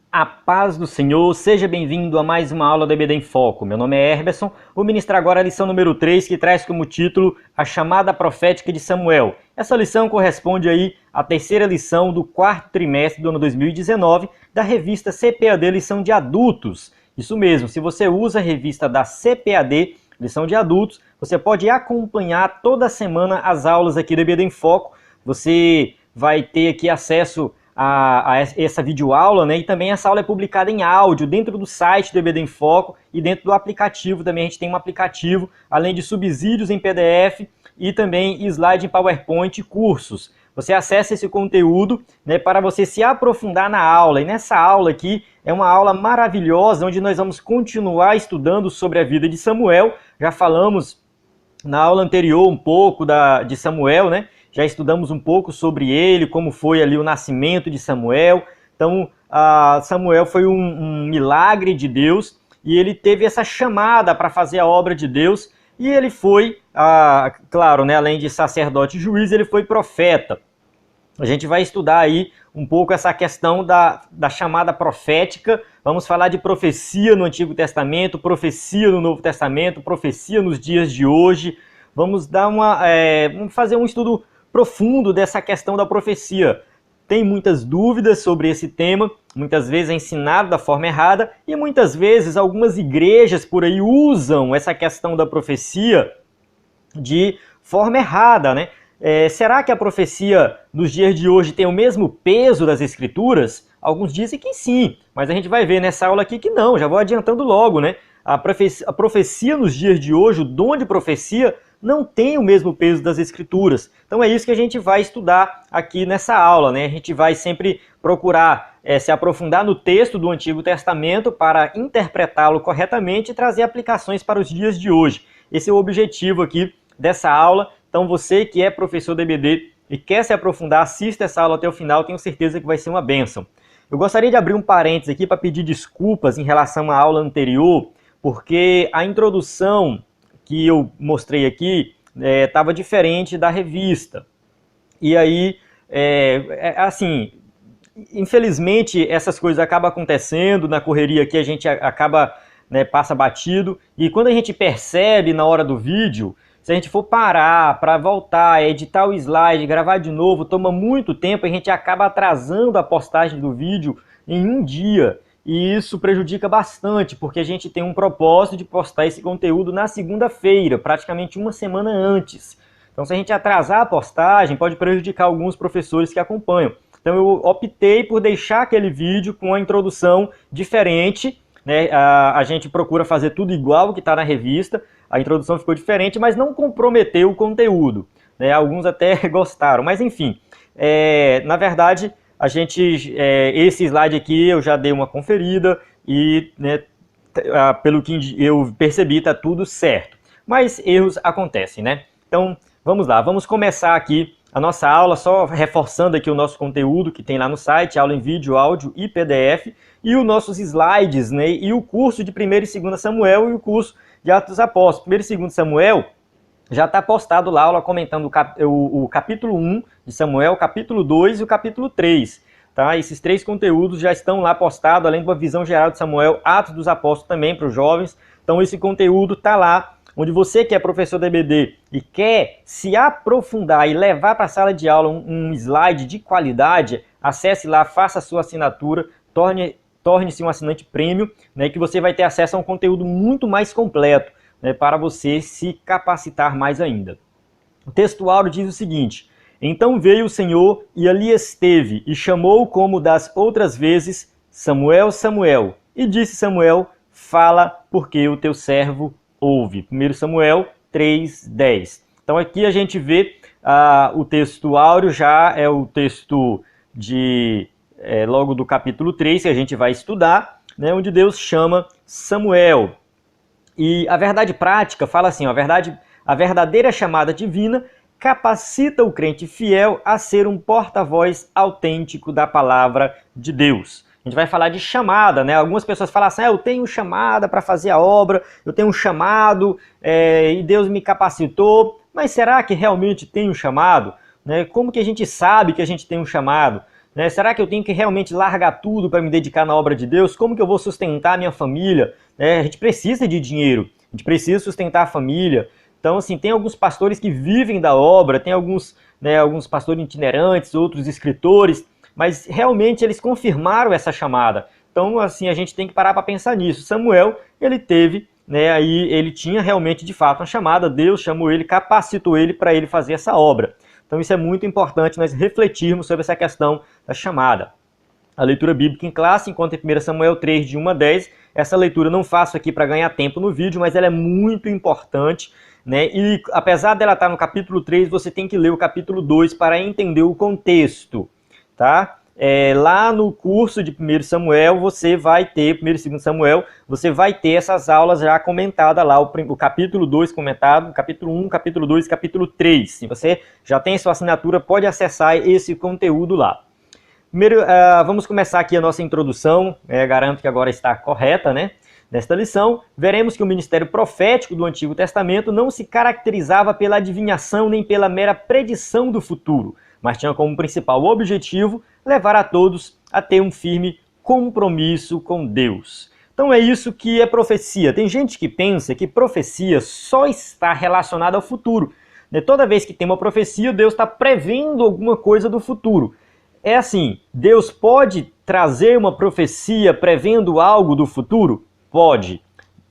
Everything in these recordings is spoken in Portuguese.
A paz do Senhor, seja bem-vindo a mais uma aula do EBD em Foco. Meu nome é Herberson, vou ministrar agora a lição número 3, que traz como título A Chamada Profética de Samuel. Essa lição corresponde aí à terceira lição do quarto trimestre do ano 2019 da revista CPAD Lição de Adultos. Isso mesmo, se você usa a revista da CPAD Lição de Adultos, você pode acompanhar toda semana as aulas aqui do EBD em Foco. Você vai ter aqui acesso a essa videoaula, né? E também essa aula é publicada em áudio dentro do site do EBD em Foco e dentro do aplicativo também. A gente tem um aplicativo, além de subsídios em PDF e também slide em PowerPoint e cursos. Você acessa esse conteúdo, né, para você se aprofundar na aula. E nessa aula aqui é uma aula maravilhosa, onde nós vamos continuar estudando sobre a vida de Samuel. Já falamos na aula anterior um pouco de Samuel, né? Já estudamos um pouco sobre ele, como foi ali o nascimento de Samuel. Então, Samuel foi um milagre de Deus e ele teve essa chamada para fazer a obra de Deus. E ele foi, claro, né, além de sacerdote e juiz, ele foi profeta. A gente vai estudar aí um pouco essa questão da chamada profética. Vamos falar de profecia no Antigo Testamento, profecia no Novo Testamento, profecia nos dias de hoje. Vamos vamos fazer um estudo profundo dessa questão da profecia. Tem muitas dúvidas sobre esse tema, muitas vezes é ensinado da forma errada e muitas vezes algumas igrejas por aí usam essa questão da profecia de forma errada, né? Será que a profecia nos dias de hoje tem o mesmo peso das escrituras? Alguns dizem que sim, mas a gente vai ver nessa aula aqui que não, já vou adiantando logo, né? A profecia nos dias de hoje, o dom de profecia, não tem o mesmo peso das escrituras. Então é isso que a gente vai estudar aqui nessa aula, né? A gente vai sempre procurar se aprofundar no texto do Antigo Testamento para interpretá-lo corretamente e trazer aplicações para os dias de hoje. Esse é o objetivo aqui dessa aula. Então você que é professor de EBD e quer se aprofundar, assista essa aula até o final, tenho certeza que vai ser uma bênção. Eu gostaria de abrir um parênteses aqui para pedir desculpas em relação à aula anterior, porque a introdução que eu mostrei aqui estava diferente da revista. E aí, assim, infelizmente essas coisas acabam acontecendo, na correria aqui a gente acaba, né, passa batido, e quando a gente percebe na hora do vídeo, se a gente for parar para voltar, editar o slide, gravar de novo, toma muito tempo, a gente acaba atrasando a postagem do vídeo em um dia. E isso prejudica bastante, porque a gente tem um propósito de postar esse conteúdo na segunda-feira, praticamente uma semana antes. Então, se a gente atrasar a postagem, pode prejudicar alguns professores que acompanham. Então, eu optei por deixar aquele vídeo com a introdução diferente, né? A gente procura fazer tudo igual que está na revista, a introdução ficou diferente, mas não comprometeu o conteúdo, né? Alguns até gostaram, mas enfim, na verdade, esse slide aqui eu já dei uma conferida e, né, pelo que eu percebi, está tudo certo. Mas erros acontecem, né? Então, vamos lá, vamos começar aqui a nossa aula, só reforçando aqui o nosso conteúdo que tem lá no site, aula em vídeo, áudio e PDF, e os nossos slides, né, e o curso de 1º e 2º Samuel e o curso de Atos dos Apóstolos. 1º e 2º Samuel já está postado lá, aula comentando o capítulo 1 de Samuel, o capítulo 2 e o capítulo 3. Tá? Esses 3 conteúdos já estão lá postados, além de uma visão geral de Samuel, Atos dos Apóstolos também para os jovens. Então esse conteúdo está lá, onde você que é professor da EBD e quer se aprofundar e levar para a sala de aula um slide de qualidade, acesse lá, faça a sua assinatura, torne-se um assinante premium, né, que você vai ter acesso a um conteúdo muito mais completo, né, para você se capacitar mais ainda. O texto áureo diz o seguinte: então veio o Senhor e ali esteve, e chamou como das outras vezes, Samuel, Samuel. E disse Samuel, fala, porque o teu servo ouve. 1 Samuel 3:10. Então aqui a gente vê o texto áureo, já é o texto logo do capítulo 3, que a gente vai estudar, né, onde Deus chama Samuel. E a verdade prática fala assim, a verdadeira chamada divina capacita o crente fiel a ser um porta-voz autêntico da palavra de Deus. A gente vai falar de chamada, né? Algumas pessoas falam assim, eu tenho chamada para fazer a obra, eu tenho um chamado e Deus me capacitou, mas será que realmente tem um chamado? Né? Como que a gente sabe que a gente tem um chamado? né? Será que eu tenho que realmente largar tudo para me dedicar na obra de Deus? Como que eu vou sustentar a minha família? A gente precisa de dinheiro, a gente precisa sustentar a família. Então, assim, tem alguns pastores que vivem da obra, tem alguns pastores itinerantes, outros escritores, mas realmente eles confirmaram essa chamada. Então, assim, a gente tem que parar para pensar nisso. Samuel, ele teve, aí ele tinha realmente, de fato, uma chamada. Deus chamou ele, capacitou ele para ele fazer essa obra. Então, isso é muito importante nós refletirmos sobre essa questão da chamada. A leitura bíblica em classe, enquanto em 1 Samuel 3, de 1 a 10. Essa leitura não faço aqui para ganhar tempo no vídeo, mas ela é muito importante, né? E apesar dela estar no capítulo 3, você tem que ler o capítulo 2 para entender o contexto, tá? Lá no curso de 1 Samuel, você vai ter, 1 e 2 Samuel, você vai ter essas aulas já comentadas lá, o capítulo 2 comentado, capítulo 1, capítulo 2, capítulo 3. Se você já tem sua assinatura, pode acessar esse conteúdo lá. Primeiro, vamos começar aqui a nossa introdução, garanto que agora está correta, né? Nesta lição, veremos que o ministério profético do Antigo Testamento não se caracterizava pela adivinhação nem pela mera predição do futuro, mas tinha como principal objetivo levar a todos a ter um firme compromisso com Deus. Então é isso que é profecia. Tem gente que pensa que profecia só está relacionada ao futuro. Toda vez que tem uma profecia, Deus está prevendo alguma coisa do futuro. É assim, Deus pode trazer uma profecia prevendo algo do futuro? Pode.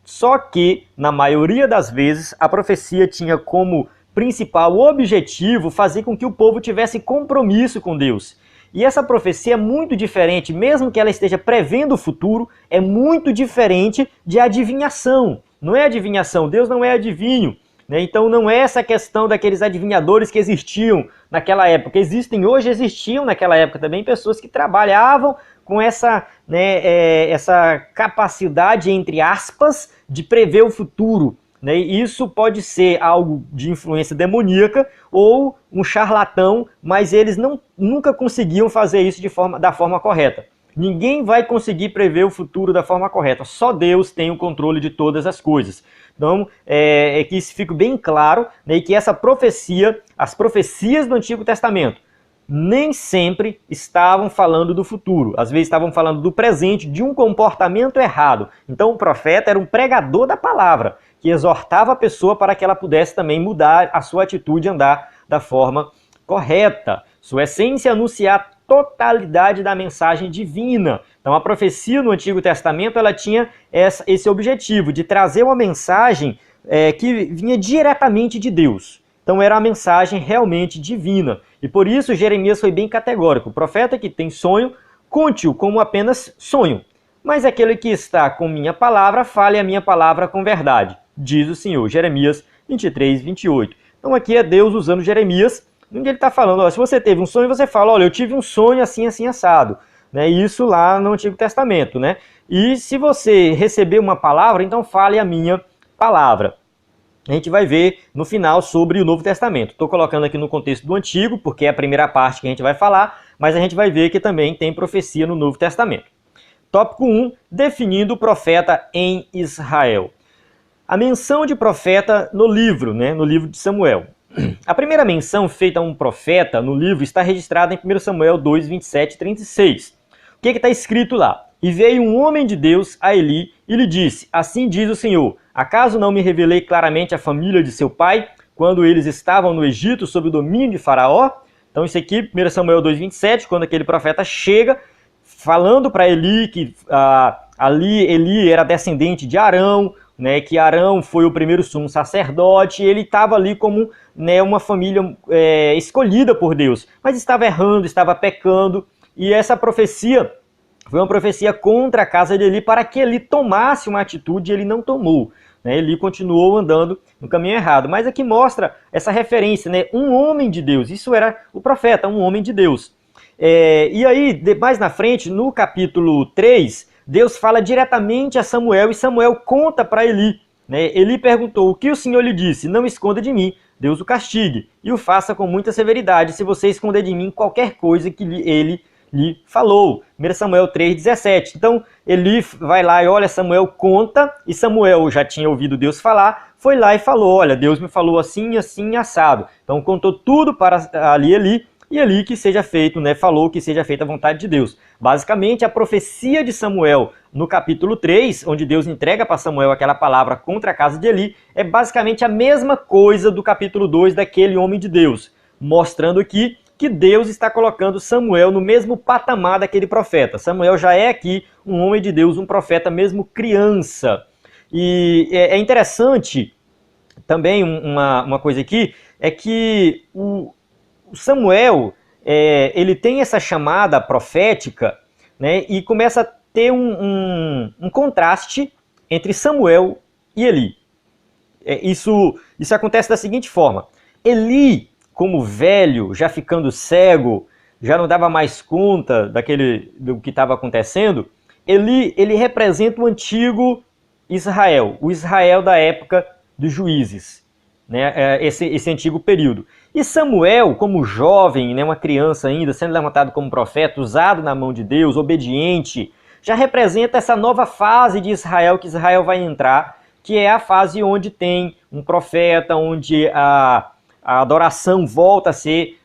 Só que, na maioria das vezes, a profecia tinha como principal objetivo fazer com que o povo tivesse compromisso com Deus. E essa profecia é muito diferente, mesmo que ela esteja prevendo o futuro, é muito diferente de adivinhação. Não é adivinhação, Deus não é adivinho. Então não é essa questão daqueles adivinhadores que existiam naquela época. Existiam naquela época também pessoas que trabalhavam com essa capacidade, entre aspas, de prever o futuro. Isso pode ser algo de influência demoníaca ou um charlatão, mas eles nunca conseguiam fazer isso da forma correta. Ninguém vai conseguir prever o futuro da forma correta, só Deus tem o controle de todas as coisas. Então, que isso fique bem claro, e que essa profecia, as profecias do Antigo Testamento, nem sempre estavam falando do futuro. Às vezes estavam falando do presente, de um comportamento errado. Então o profeta era um pregador da palavra, que exortava a pessoa para que ela pudesse também mudar a sua atitude e andar da forma correta. Sua essência é anunciar a totalidade da mensagem divina. Então a profecia no Antigo Testamento ela tinha esse objetivo de trazer uma mensagem que vinha diretamente de Deus. Então era a mensagem realmente divina. E por isso Jeremias foi bem categórico. O profeta que tem sonho, conte-o como apenas sonho. Mas aquele que está com minha palavra, fale a minha palavra com verdade, diz o Senhor. Jeremias 23, 28. Então aqui é Deus usando Jeremias, onde ele está falando, se você teve um sonho, você fala, olha, eu tive um sonho assim, assim, assado. Isso lá no Antigo Testamento. E se você receber uma palavra, então fale a minha palavra. A gente vai ver no final sobre o Novo Testamento. Estou colocando aqui no contexto do Antigo, porque é a primeira parte que a gente vai falar, mas a gente vai ver que também tem profecia no Novo Testamento. Tópico 1, definindo o profeta em Israel. A menção de profeta no livro, no livro de Samuel. A primeira menção feita a um profeta no livro está registrada em 1 Samuel 2, 27 e 36. O que está escrito lá? E veio um homem de Deus a Eli e lhe disse, assim diz o Senhor, acaso não me revelei claramente a família de seu pai, quando eles estavam no Egito sob o domínio de Faraó? Então isso aqui, 1 Samuel 2, 27, quando aquele profeta chega, falando para Eli que ali Eli era descendente de Arão, que Arão foi o primeiro sumo sacerdote, e ele estava ali como uma família escolhida por Deus, mas estava errando, estava pecando, e essa profecia foi uma profecia contra a casa de Eli para que Eli tomasse uma atitude e ele não tomou. Eli continuou andando no caminho errado. Mas aqui mostra essa referência, um homem de Deus. Isso era o profeta, um homem de Deus. E aí, mais na frente, no capítulo 3, Deus fala diretamente a Samuel e Samuel conta para Eli. Eli perguntou, o que o Senhor lhe disse? Não esconda de mim, Deus o castigue, e o faça com muita severidade, se você esconder de mim qualquer coisa que ele lhe falou. 1 Samuel 3,17. Então, Eli vai lá e olha, Samuel conta, e Samuel já tinha ouvido Deus falar, foi lá e falou, olha, Deus me falou assim, assim, assado. Então, contou tudo para ali Eli, e ali que seja feito, né, falou que seja feita a vontade de Deus. Basicamente, a profecia de Samuel no capítulo 3, onde Deus entrega para Samuel aquela palavra contra a casa de Eli, é basicamente a mesma coisa do capítulo 2 daquele homem de Deus, mostrando aqui que Deus está colocando Samuel no mesmo patamar daquele profeta. Samuel já é aqui um homem de Deus, um profeta mesmo criança. E é interessante também uma coisa aqui, é que o Samuel, ele tem essa chamada profética, né, e começa a ter um contraste entre Samuel e Eli. Isso acontece da seguinte forma: Eli, como velho, já ficando cego, já não dava mais conta do que estava acontecendo, ele representa o antigo Israel, o Israel da época dos juízes, né, esse antigo período. E Samuel, como jovem, né, uma criança ainda, sendo levantado como profeta, usado na mão de Deus, obediente, já representa essa nova fase de Israel que Israel vai entrar, que é a fase onde tem um profeta, onde a adoração volta a ser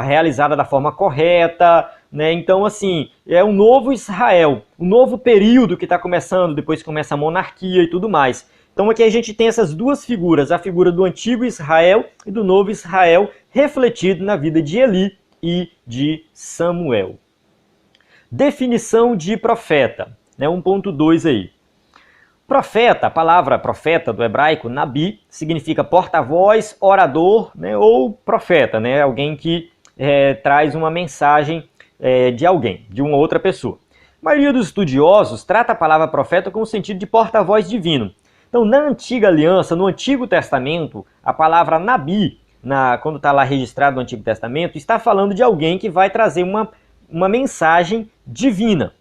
realizada da forma correta, né? Então, assim, é um novo Israel, um novo período que está começando, depois começa a monarquia e tudo mais. Então aqui a gente tem essas duas figuras, a figura do antigo Israel e do novo Israel, refletido na vida de Eli e de Samuel. Definição de profeta, né? 1.2 aí. Profeta, a palavra profeta do hebraico, nabi, significa porta-voz, orador, né? Ou profeta, né? Alguém que traz uma mensagem de alguém, de uma outra pessoa. A maioria dos estudiosos trata a palavra profeta com o sentido de porta-voz divino. Então, na Antiga Aliança, no Antigo Testamento, a palavra nabi, quando está lá registrado no Antigo Testamento, está falando de alguém que vai trazer uma mensagem divina,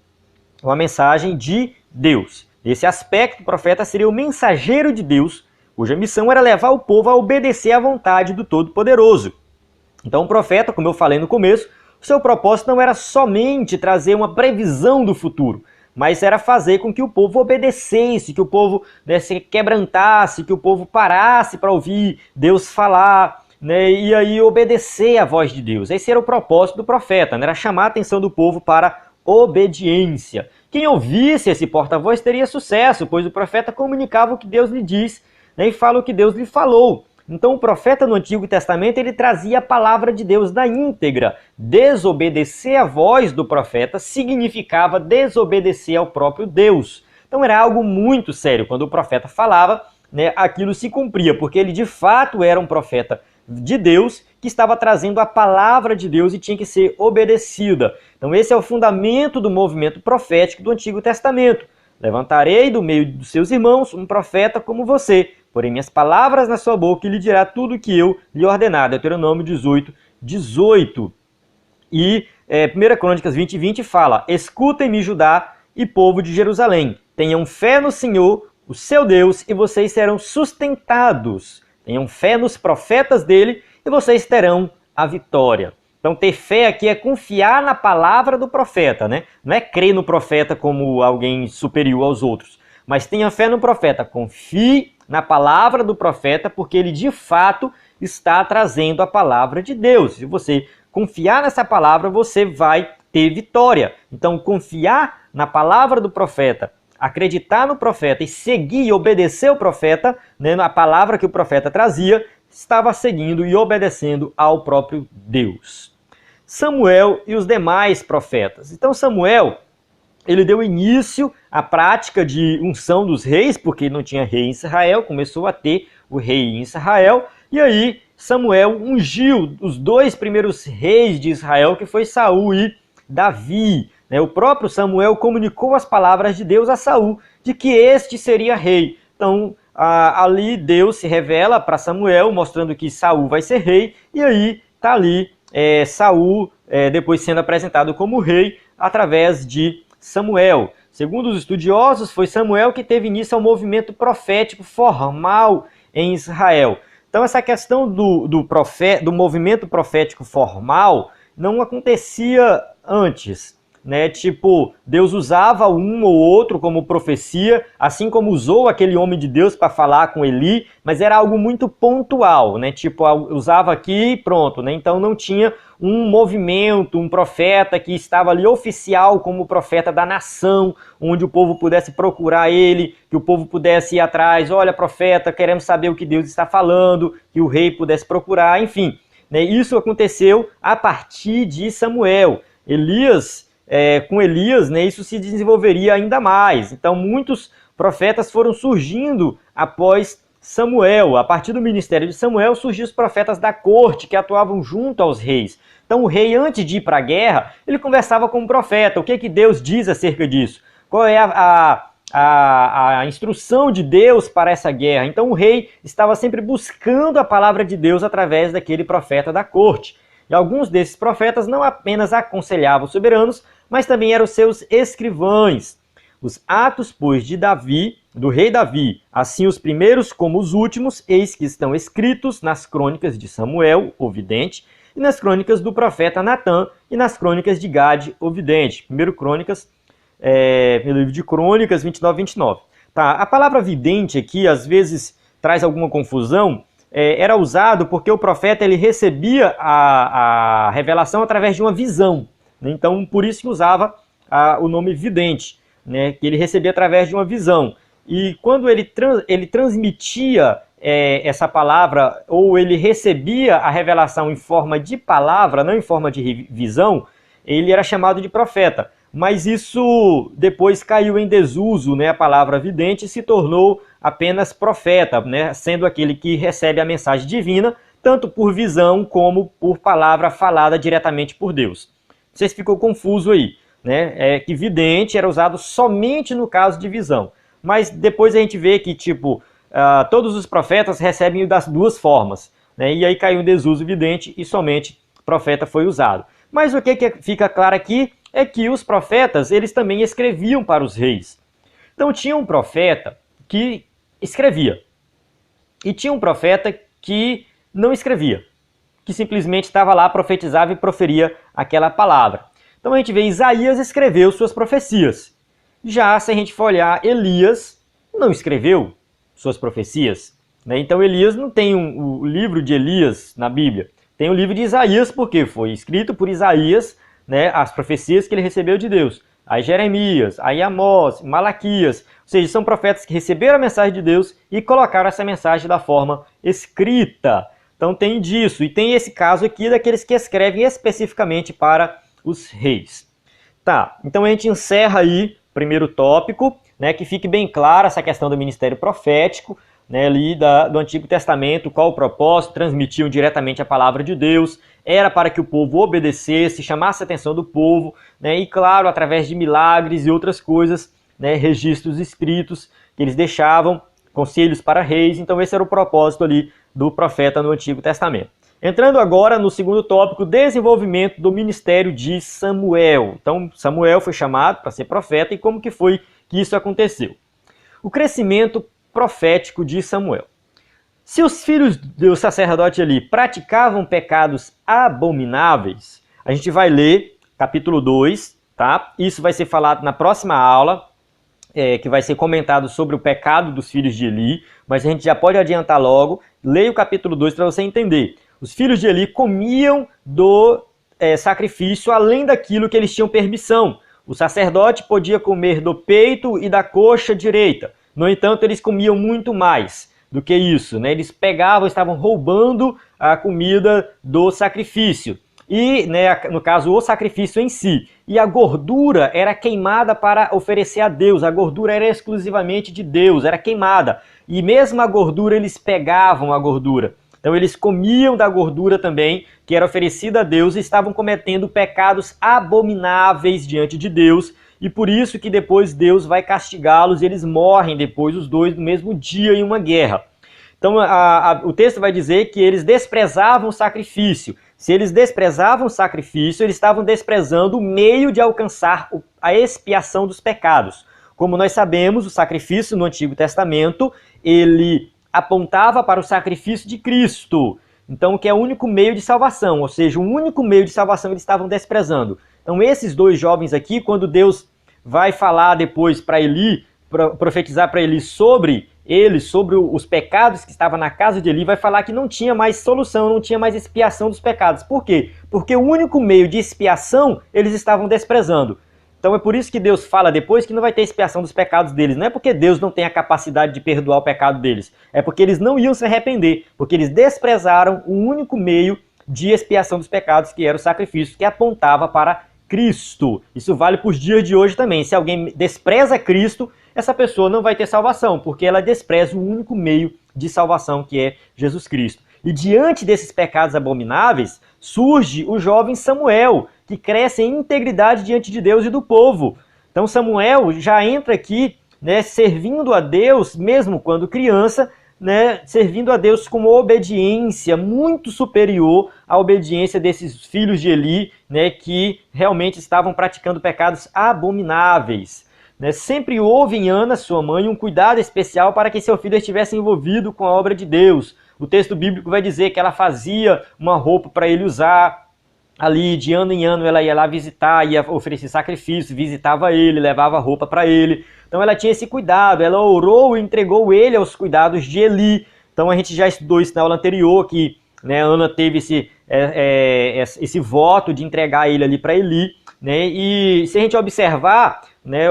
uma mensagem de Deus. Esse aspecto, o profeta seria o mensageiro de Deus, cuja missão era levar o povo a obedecer à vontade do Todo-Poderoso. Então, o profeta, como eu falei no começo, o seu propósito não era somente trazer uma previsão do futuro, mas era fazer com que o povo obedecesse, que o povo, né, se quebrantasse, que o povo parasse para ouvir Deus falar, né, e aí obedecer à voz de Deus. Esse era o propósito do profeta, né, era chamar a atenção do povo para obediência. Quem ouvisse esse porta-voz teria sucesso, pois o profeta comunicava o que Deus lhe diz, né, e fala o que Deus lhe falou. Então o profeta no Antigo Testamento, ele trazia a palavra de Deus na íntegra. Desobedecer a voz do profeta significava desobedecer ao próprio Deus. Então era algo muito sério. Quando o profeta falava, né, aquilo se cumpria, porque ele de fato era um profeta de Deus que estava trazendo a palavra de Deus e tinha que ser obedecida. Então esse é o fundamento do movimento profético do Antigo Testamento. Levantarei do meio dos seus irmãos um profeta como você, porém minhas palavras na sua boca, e lhe dirá tudo o que eu lhe ordenar. Deuteronômio 18:18. E 1 Crônicas 20:20 fala: escutem-me, Judá e povo de Jerusalém. Tenham fé no Senhor, o seu Deus, e vocês serão sustentados. Tenham fé nos profetas dele e vocês terão a vitória. Então ter fé aqui é confiar na palavra do profeta, né? Não é crer no profeta como alguém superior aos outros, mas tenha fé no profeta, confie na palavra do profeta, porque ele de fato está trazendo a palavra de Deus. Se você confiar nessa palavra, você vai ter vitória. Então confiar na palavra do profeta, acreditar no profeta e seguir e obedecer o profeta, né, na palavra que o profeta trazia, estava seguindo e obedecendo ao próprio Deus. Samuel e os demais profetas. Então Samuel, ele deu início à prática de unção dos reis, porque não tinha rei em Israel, começou a ter o rei em Israel, e aí Samuel ungiu os dois primeiros reis de Israel, que foi Saul e Davi. O próprio Samuel comunicou as palavras de Deus a Saul, de que este seria rei. Então, ali Deus se revela para Samuel, mostrando que Saul vai ser rei, e aí está ali Saul, depois sendo apresentado como rei, através de Samuel. Segundo os estudiosos, foi Samuel que teve início ao movimento profético formal em Israel. Então, essa questão do movimento profético formal não acontecia antes. Tipo, Deus usava um ou outro como profecia, assim como usou aquele homem de Deus para falar com Eli, mas era algo muito pontual, Tipo, usava aqui e pronto, Então não tinha um movimento, um profeta que estava ali oficial como profeta da nação, onde o povo pudesse procurar ele, que o povo pudesse ir atrás, olha profeta, queremos saber o que Deus está falando, que o rei pudesse procurar, enfim. Né, isso aconteceu a partir de Samuel. Com Elias, né, isso se desenvolveria ainda mais. Então muitos profetas foram surgindo após Samuel. A partir do ministério de Samuel surgiram os profetas da corte que atuavam junto aos reis. Então o rei, antes de ir para a guerra, ele conversava com o profeta. O que Deus diz acerca disso? Qual é a instrução de Deus para essa guerra? Então o rei estava sempre buscando a palavra de Deus através daquele profeta da corte. E alguns desses profetas não apenas aconselhavam os soberanos, mas também eram seus escrivães. Os atos, pois, de Davi, do rei Davi, assim os primeiros como os últimos, eis que estão escritos nas crônicas de Samuel, o vidente, e nas crônicas do profeta Natã, e nas crônicas de Gade, o vidente. Primeiro Crônicas, no livro de Crônicas 29 e 29. Tá, a palavra vidente aqui, às vezes, traz alguma confusão. Era usado porque o profeta ele recebia a revelação através de uma visão. Né? Então, por isso que usava o nome vidente, né? Que ele recebia através de uma visão. E quando ele transmitia essa palavra, ou ele recebia a revelação em forma de palavra, não em forma de visão, ele era chamado de profeta. Mas isso depois caiu em desuso, né? A palavra vidente se tornou apenas profeta, né? Sendo aquele que recebe a mensagem divina, tanto por visão como por palavra falada diretamente por Deus. Não sei se ficou confuso aí, né? Que vidente era usado somente no caso de visão. Mas depois a gente vê que, todos os profetas recebem das duas formas, né? E aí caiu em desuso vidente e somente profeta foi usado. Mas o que fica claro aqui é que os profetas, eles também escreviam para os reis. Então tinha um profeta que escrevia. E tinha um profeta que não escrevia, que simplesmente estava lá, profetizava e proferia aquela palavra. Então a gente vê Isaías escreveu suas profecias. Já se a gente for olhar, Elias não escreveu suas profecias. Né? Então Elias não tem o livro de Elias na Bíblia. Tem o livro de Isaías, porque foi escrito por Isaías, né, as profecias que ele recebeu de Deus. Aí Jeremias, aí Amós, Malaquias. Ou seja, são profetas que receberam a mensagem de Deus e colocaram essa mensagem da forma escrita. Então tem disso. E tem esse caso aqui daqueles que escrevem especificamente para os reis. Tá, então a gente encerra aí o primeiro tópico, né, que fique bem clara essa questão do ministério profético, né, ali do Antigo Testamento, qual o propósito, transmitiam diretamente a palavra de Deus, era para que o povo obedecesse, chamasse a atenção do povo, né, e claro, através de milagres e outras coisas, né, registros escritos que eles deixavam, conselhos para reis. Então esse era o propósito ali do profeta no Antigo Testamento. Entrando agora no segundo tópico, desenvolvimento do ministério de Samuel. Então Samuel foi chamado para ser profeta e como que foi que isso aconteceu? O crescimento profético de Samuel. Se os filhos do sacerdote ali praticavam pecados abomináveis, a gente vai ler capítulo 2, tá? Isso vai ser falado na próxima aula, que vai ser comentado sobre o pecado dos filhos de Eli, mas a gente já pode adiantar logo, leia o capítulo 2 para você entender. Os filhos de Eli comiam do sacrifício além daquilo que eles tinham permissão. O sacerdote podia comer do peito e da coxa direita. No entanto, eles comiam muito mais do que isso, né? Eles estavam roubando a comida do sacrifício. E, né, no caso, o sacrifício em si. E a gordura era queimada para oferecer a Deus. A gordura era exclusivamente de Deus, era queimada. E mesmo a gordura, eles pegavam a gordura. Então eles comiam da gordura também, que era oferecida a Deus, e estavam cometendo pecados abomináveis diante de Deus. E por isso que depois Deus vai castigá-los e eles morrem depois, os dois, no mesmo dia em uma guerra. Então o texto vai dizer que eles desprezavam o sacrifício. Se eles desprezavam o sacrifício, eles estavam desprezando o meio de alcançar a expiação dos pecados. Como nós sabemos, o sacrifício no Antigo Testamento, ele apontava para o sacrifício de Cristo. Então, que é o único meio de salvação, ou seja, o único meio de salvação eles estavam desprezando. Então, esses dois jovens aqui, quando Deus vai falar depois para Eli, profetizar para Eli sobre ele sobre os pecados que estavam na casa de Eli, vai falar que não tinha mais solução, não tinha mais expiação dos pecados. Por quê? Porque o único meio de expiação eles estavam desprezando. Então é por isso que Deus fala depois que não vai ter expiação dos pecados deles. Não é porque Deus não tem a capacidade de perdoar o pecado deles. É porque eles não iam se arrepender. Porque eles desprezaram o único meio de expiação dos pecados, que era o sacrifício, que apontava para Cristo. Isso vale para os dias de hoje também. Se alguém despreza Cristo, essa pessoa não vai ter salvação, porque ela despreza o único meio de salvação, que é Jesus Cristo. E diante desses pecados abomináveis, surge o jovem Samuel, que cresce em integridade diante de Deus e do povo. Então Samuel já entra aqui, né, servindo a Deus, mesmo quando criança, né, servindo a Deus com uma obediência muito superior à obediência desses filhos de Eli, né, que realmente estavam praticando pecados abomináveis. Né, sempre houve em Ana, sua mãe, um cuidado especial para que seu filho estivesse envolvido com a obra de Deus. O texto bíblico vai dizer que ela fazia uma roupa para ele usar. Ali, de ano em ano, ela ia lá visitar, ia oferecer sacrifício, visitava ele, levava roupa para ele. Então ela tinha esse cuidado, ela orou e entregou ele aos cuidados de Eli. Então a gente já estudou isso na aula anterior, que, né, Ana teve esse voto de entregar ele ali para Eli. Né? E se a gente observar, né,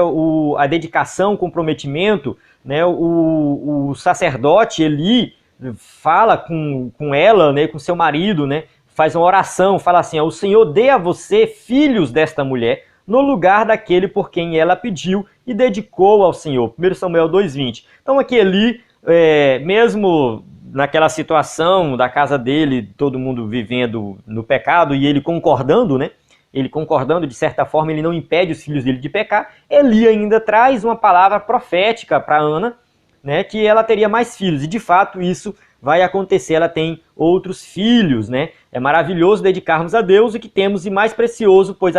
a dedicação, o comprometimento, né, o sacerdote Eli fala com ela, né, com seu marido, né, faz uma oração, fala assim: o Senhor dê a você filhos desta mulher, no lugar daquele por quem ela pediu e dedicou ao Senhor. 1 Samuel 2,20. Então aqui Eli, mesmo naquela situação da casa dele, todo mundo vivendo no pecado e ele concordando, né? Ele concordando, de certa forma, ele não impede os filhos dele de pecar. Eli ainda traz uma palavra profética para Ana, né, que ela teria mais filhos, e de fato isso vai acontecer, ela tem outros filhos, né? É maravilhoso dedicarmos a Deus o que temos de mais precioso, pois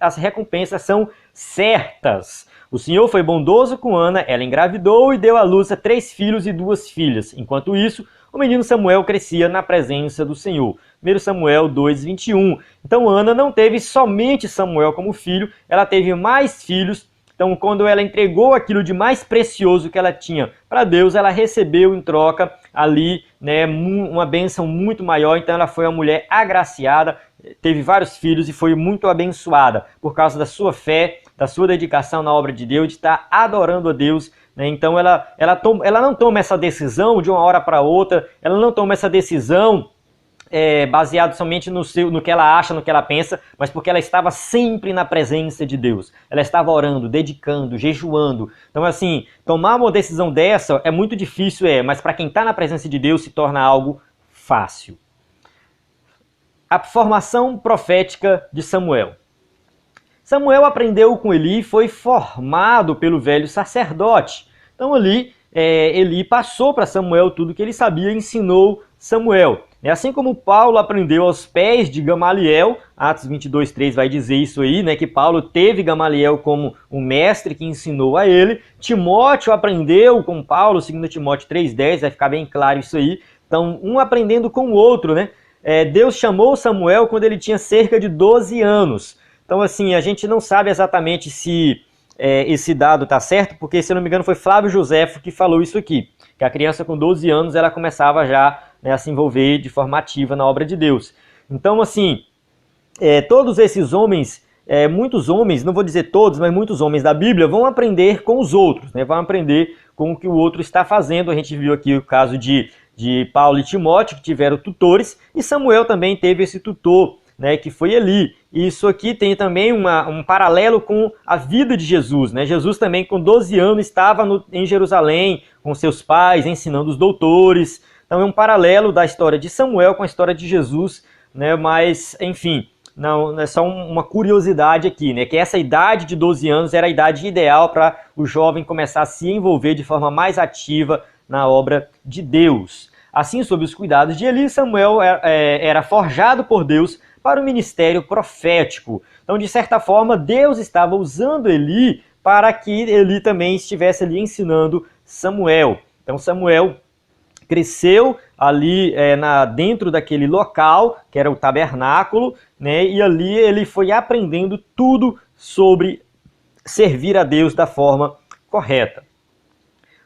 as recompensas são certas. O Senhor foi bondoso com Ana, ela engravidou e deu à luz a 3 filhos e 2 filhas. Enquanto isso, o menino Samuel crescia na presença do Senhor. 1 Samuel 2,21. Então Ana não teve somente Samuel como filho, ela teve mais filhos. Então, quando ela entregou aquilo de mais precioso que ela tinha para Deus, ela recebeu em troca ali, né, uma bênção muito maior. Então, ela foi uma mulher agraciada, teve vários filhos e foi muito abençoada por causa da sua fé, da sua dedicação na obra de Deus, de estar adorando a Deus. Né? Então, ela não toma essa decisão de uma hora para outra, ela não toma essa decisão baseado somente no que ela acha, no que ela pensa, mas porque ela estava sempre na presença de Deus. Ela estava orando, dedicando, jejuando. Então, assim, tomar uma decisão dessa é muito difícil, mas para quem está na presença de Deus se torna algo fácil. A formação profética de Samuel. Samuel aprendeu com Eli e foi formado pelo velho sacerdote. Então, ali, Eli passou para Samuel tudo que ele sabia e ensinou Samuel. Assim como Paulo aprendeu aos pés de Gamaliel, Atos 22:3 vai dizer isso aí, né, que Paulo teve Gamaliel como um mestre que ensinou a ele. Timóteo aprendeu com Paulo, 2 Timóteo 3:10, vai ficar bem claro isso aí. Então, um aprendendo com o outro, né? Deus chamou Samuel quando ele tinha cerca de 12 anos. Então, assim, a gente não sabe exatamente se esse dado está certo, porque, se eu não me engano, foi Flávio Josefo que falou isso aqui, que a criança com 12 anos ela começava já, né, a se envolver de forma ativa na obra de Deus. Então, assim, todos esses homens, muitos homens, não vou dizer todos, mas muitos homens da Bíblia vão aprender com os outros, né, vão aprender com o que o outro está fazendo. A gente viu aqui o caso de Paulo e Timóteo, que tiveram tutores, e Samuel também teve esse tutor, né, que foi Eli. Isso aqui tem também um paralelo com a vida de Jesus. Né? Jesus também, com 12 anos, estava em Jerusalém com seus pais, ensinando os doutores. Então é um paralelo da história de Samuel com a história de Jesus, né? Mas, enfim, não é só uma curiosidade aqui, né? Que essa idade de 12 anos era a idade ideal para o jovem começar a se envolver de forma mais ativa na obra de Deus. Assim, sob os cuidados de Eli, Samuel era forjado por Deus para o ministério profético. Então, de certa forma, Deus estava usando Eli para que Eli também estivesse ali ensinando Samuel. Então, Samuel cresceu ali dentro daquele local, que era o tabernáculo, né? E ali ele foi aprendendo tudo sobre servir a Deus da forma correta.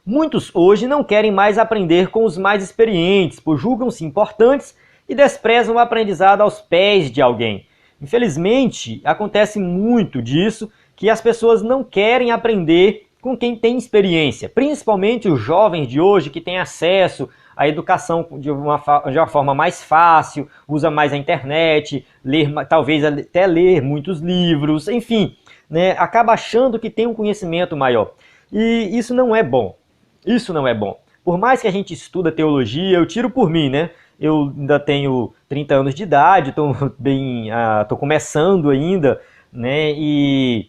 Muitos hoje não querem mais aprender com os mais experientes, pois julgam-se importantes e desprezam o aprendizado aos pés de alguém. Infelizmente, acontece muito disso, que as pessoas não querem aprender com quem tem experiência, principalmente os jovens de hoje que têm acesso à educação de uma forma mais fácil, usa mais a internet, talvez até ler muitos livros, enfim, né, acaba achando que tem um conhecimento maior. E isso não é bom. Isso não é bom. Por mais que a gente estuda teologia, eu tiro por mim, né? Eu ainda tenho 30 anos de idade, estou começando ainda, né? E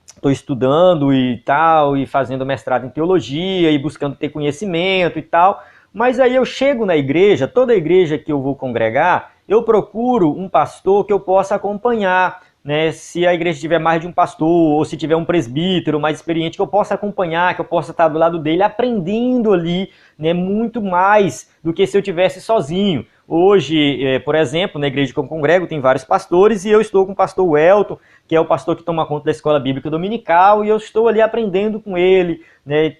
estou estudando e tal, e fazendo mestrado em teologia, e buscando ter conhecimento e tal. Mas aí eu chego na igreja, toda igreja que eu vou congregar, eu procuro um pastor que eu possa acompanhar, né? Se a igreja tiver mais de um pastor, ou se tiver um presbítero mais experiente, que eu possa acompanhar, que eu possa estar do lado dele, aprendendo ali, né, muito mais do que se eu tivesse sozinho. Hoje, por exemplo, na igreja que eu congrego, tem vários pastores, e eu estou com o pastor Welton, que é o pastor que toma conta da escola bíblica dominical, e eu estou ali aprendendo com ele, né?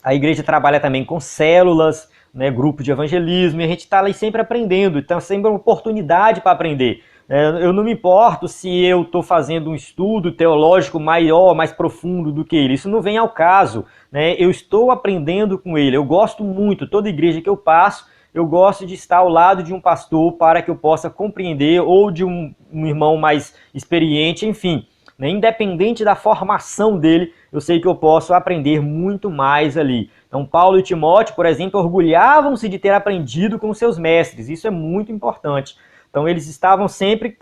A igreja trabalha também com células, né, grupo de evangelismo, e a gente está ali sempre aprendendo, então sempre uma oportunidade para aprender. Eu não me importo se eu estou fazendo um estudo teológico maior, mais profundo do que ele. Isso não vem ao caso, né? Eu estou aprendendo com ele. Eu gosto muito, toda igreja que eu passo, eu gosto de estar ao lado de um pastor para que eu possa compreender, ou de um irmão mais experiente, enfim. Né? Independente da formação dele, eu sei que eu posso aprender muito mais ali. Então, Paulo e Timóteo, por exemplo, orgulhavam-se de ter aprendido com seus mestres. Isso é muito importante. Então eles estavam sempre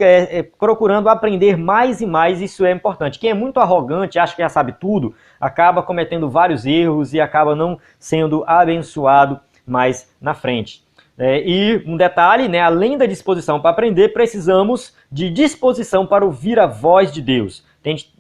procurando aprender mais e mais, isso é importante. Quem é muito arrogante, acha que já sabe tudo, acaba cometendo vários erros e acaba não sendo abençoado mais na frente. E um detalhe, né, além da disposição para aprender, precisamos de disposição para ouvir a voz de Deus.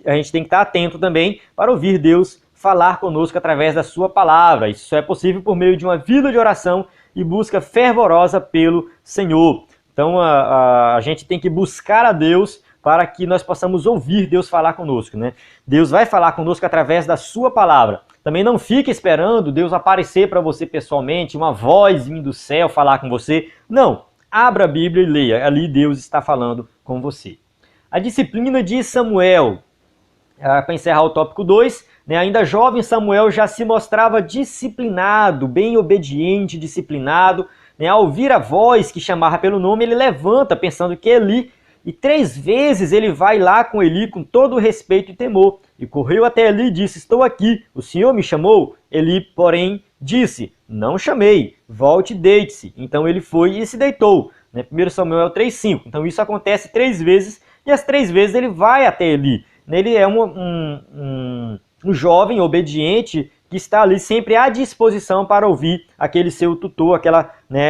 A gente tem que estar atento também para ouvir Deus falar conosco através da sua palavra. Isso só é possível por meio de uma vida de oração e busca fervorosa pelo Senhor. Então a gente tem que buscar a Deus para que nós possamos ouvir Deus falar conosco, né? Deus vai falar conosco através da sua palavra. Também não fique esperando Deus aparecer para você pessoalmente, uma voz vindo do céu falar com você. Não, abra a Bíblia e leia, ali Deus está falando com você. A disciplina de Samuel, para encerrar o tópico 2, né, ainda jovem Samuel já se mostrava disciplinado, bem obediente, disciplinado. Ao ouvir a voz que chamava pelo nome, ele levanta pensando que Eli, e 3 vezes ele vai lá com Eli com todo respeito e temor. E correu até Eli e disse: estou aqui, o Senhor me chamou? Eli, porém, disse: não chamei, volte e deite-se. Então ele foi e se deitou. 1 Samuel 3,5. Então isso acontece 3 vezes, e as 3 vezes ele vai até Eli. Ele é um jovem obediente, que está ali sempre à disposição para ouvir aquele seu tutor,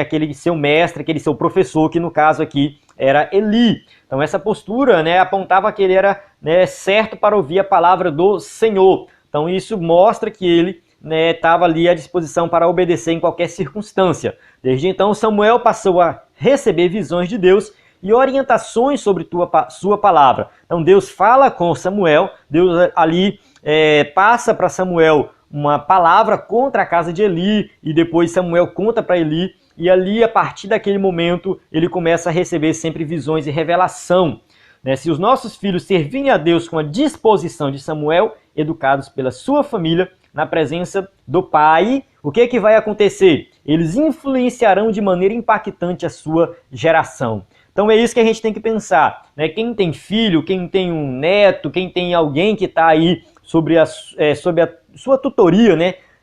aquele seu mestre, aquele seu professor, que no caso aqui era Eli. Então essa postura, apontava que ele era, certo para ouvir a palavra do Senhor. Então isso mostra que ele estava ali à disposição para obedecer em qualquer circunstância. Desde então Samuel passou a receber visões de Deus e orientações sobre sua palavra. Então Deus fala com Samuel, Deus ali passa para Samuel uma palavra contra a casa de Eli, e depois Samuel conta para Eli, e ali, a partir daquele momento, ele começa a receber sempre visões e revelação. Se os nossos filhos servirem a Deus com a disposição de Samuel, educados pela sua família, na presença do pai, o que vai acontecer? Eles influenciarão de maneira impactante a sua geração. Então é isso que a gente tem que pensar. Quem tem filho, quem tem um neto, quem tem alguém que está aí sob a sua tutoria,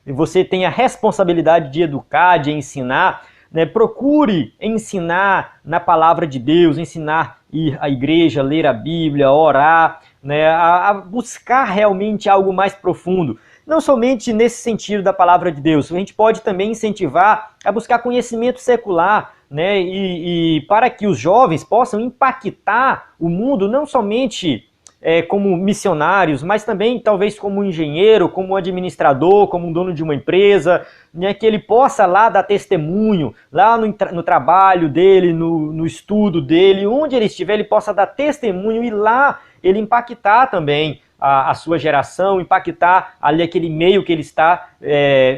e você tem a responsabilidade de educar, de ensinar, procure ensinar na palavra de Deus, ensinar ir à igreja, ler a Bíblia, orar, a buscar realmente algo mais profundo. Não somente nesse sentido da palavra de Deus, a gente pode também incentivar a buscar conhecimento secular, e para que os jovens possam impactar o mundo, não somente como missionários, mas também talvez como engenheiro, como administrador, como um dono de uma empresa, que ele possa lá dar testemunho, lá no trabalho dele, no estudo dele, onde ele estiver, ele possa dar testemunho e lá ele impactar também a sua geração, impactar ali aquele meio que ele está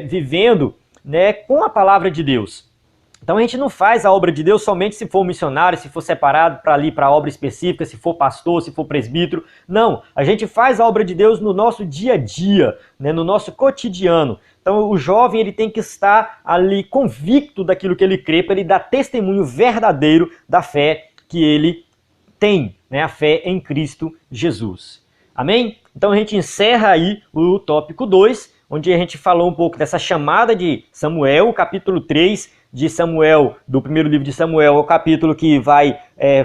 vivendo, né, com a palavra de Deus. Então a gente não faz a obra de Deus somente se for missionário, se for separado para ali para obra específica, se for pastor, se for presbítero. Não, a gente faz a obra de Deus no nosso dia a dia, né, no nosso cotidiano. Então o jovem ele tem que estar ali convicto daquilo que ele crê, para ele dar testemunho verdadeiro da fé que ele tem, né, a fé em Cristo Jesus. Amém? Então a gente encerra aí o tópico 2, onde a gente falou um pouco dessa chamada de Samuel, o capítulo 3 de Samuel, do primeiro livro de Samuel, é o capítulo que vai